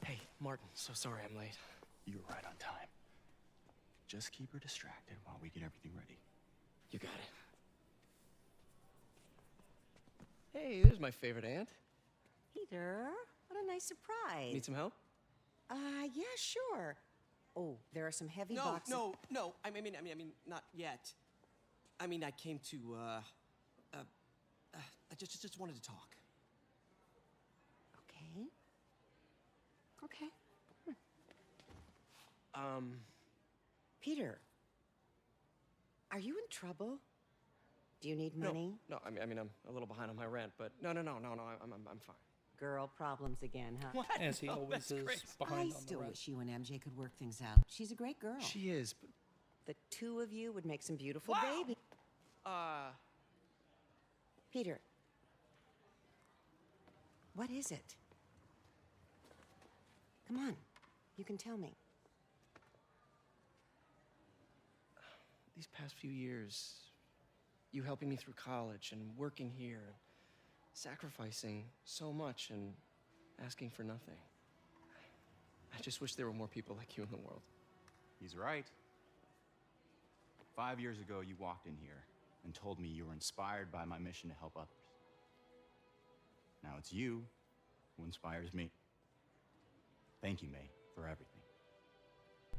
Hey, Martin, so sorry I'm late. You were right on time. Just keep her distracted while we get everything ready. You got it. Hey, there's my favorite aunt. Peter, what a nice surprise. Need some help? Yeah, sure. Oh, there are some heavy No, boxes. no. I mean, not yet. I mean, I came to, I just wanted to talk. Okay. Okay. Peter, are you in trouble? Do you need money? No, I mean, I'm a little behind on my rent, but no, I'm fine. Girl problems again, huh? What? As he No, always that's is crazy. behind I on the still rent. wish you and MJ could work things out. She's a great girl. She is, but... The two of you would make some beautiful babies. Peter, what is it? Come on, you can tell me. These past few years, you helping me through college and working here, sacrificing so much and asking for nothing. I just wish there were more people like you in the world. He's right. 5 years ago, you walked in here and told me you were inspired by my mission to help others. Now it's you who inspires me. Thank you, May, for everything. I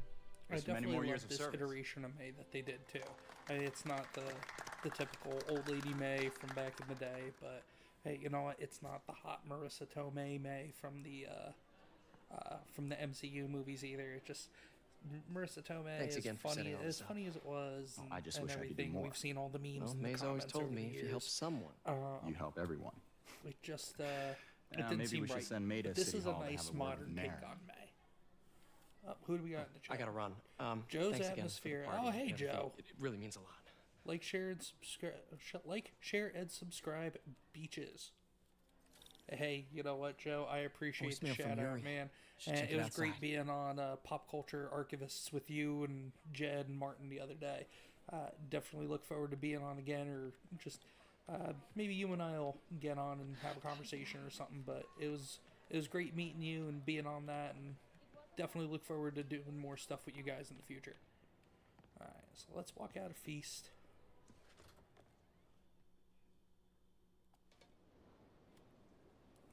Here's to many definitely more love years of this service. iteration of May that they did too. I mean, it's not the typical old lady May from back in the day, but hey, you know what? It's not the hot Marissa Tomei May from the MCU movies either. It just Marissa Tomei Thanks is again for setting all as this up. funny as it was. Oh, I just and wish I could do everything. more. We've seen all the memes. Well, and the May's always comments told over me the if you years. help someone. You help everyone. It just it Yeah, didn't maybe seem we should right. send May to But this City is a Hall to nice have a word with modern the take mayor. on May. Who do we got in the chat? I gotta run. Joe's thanks again for the Atmosphere. party Oh, hey, and everything. Joe. It really means a lot. Like, share, and subscribe. Share, and subscribe. Beaches. Hey, you know what, Joe? I appreciate the Voicemail from shout out, Yuri. man. Should And check it it was great outside. being on Pop Culture Archivists with you and Jed and Martin the other day. Definitely look forward to being on again, or just maybe you and I'll get on and have a conversation or something. But it was great meeting you and being on that, and definitely look forward to doing more stuff with you guys in the future. All right, so let's walk out of Feast.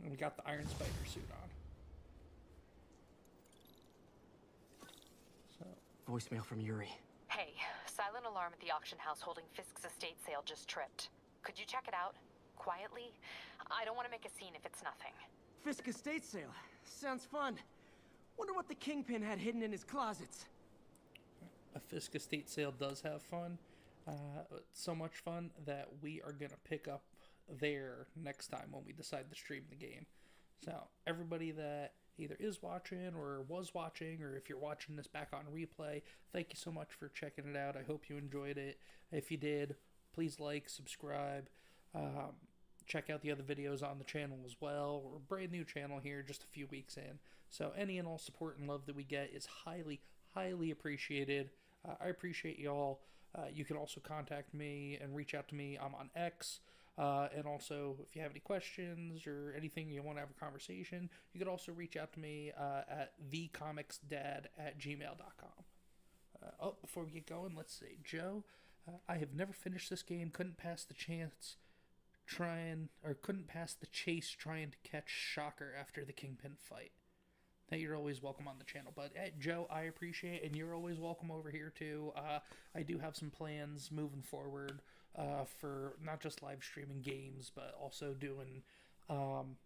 And we got the Iron Spider suit on. So, Voicemail from Yuri. Hey, silent alarm at the auction house holding Fisk's estate sale just tripped. Could you check it out? Quietly? I don't want to make a scene if it's nothing. Fisk estate sale. Sounds fun. Wonder what the Kingpin had hidden in his closets. a Fisk estate sale does have fun. So much fun that we are going to pick up there next time when we decide to stream the game. So everybody that either is watching or was watching, or if you're watching this back on replay, thank you so much for checking it out. I hope you enjoyed it. If you did, please like, subscribe, check out the other videos on the channel as well. We're a brand new channel here, just a few weeks in. So any and all support and love that we get is highly, highly appreciated. I appreciate y'all. You can also contact me and reach out to me. I'm on X. And also, if you have any questions or anything you want to have a conversation, you could also reach out to me at thecomixdad@gmail.com. Before we get going, let's see. Joe, I have never finished this game. Couldn't pass the chase trying to catch Shocker after the Kingpin fight. Hey, you're always welcome on the channel. But Joe, I appreciate it, and you're always welcome over here too. I do have some plans moving forward for not just live streaming games, but also doing some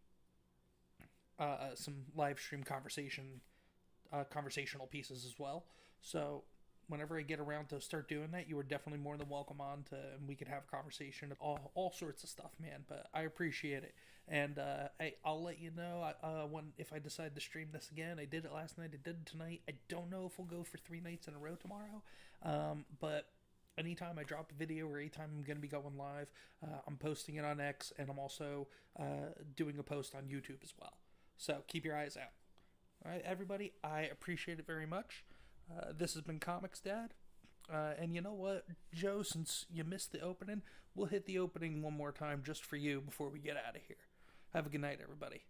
live stream conversational pieces as well. So whenever I get around to start doing that, you are definitely more than welcome on to, and we can have a conversation of all sorts of stuff, man. But I appreciate it. And I'll let you know if I decide to stream this again. I did it last night. I did it tonight. I don't know if we'll go for 3 nights in a row tomorrow. But anytime I drop a video or anytime I'm going to be going live, I'm posting it on X, and I'm also doing a post on YouTube as well. So keep your eyes out. All right, everybody, I appreciate it very much. This has been Comix Dad. And you know what, Joe, since you missed the opening, we'll hit the opening one more time just for you before we get out of here. Have a good night, everybody.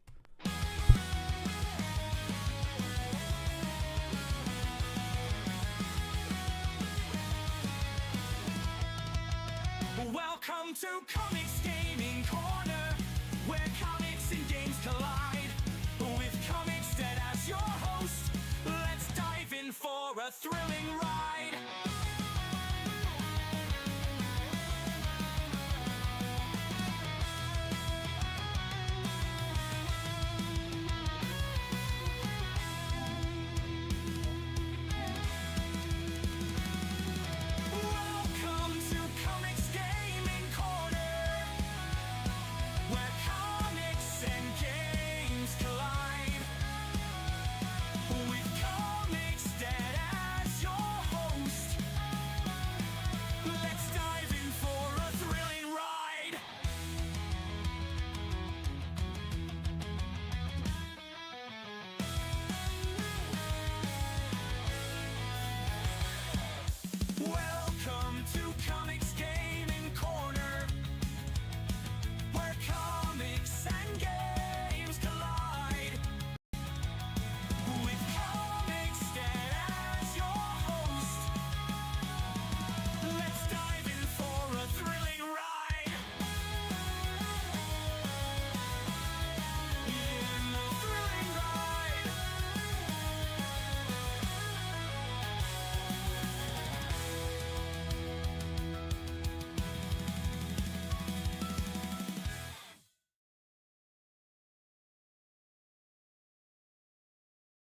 Welcome to Comix Gaming Corner, where comics and games collide. With Comix Dead as your host, let's dive in for a thrilling ride.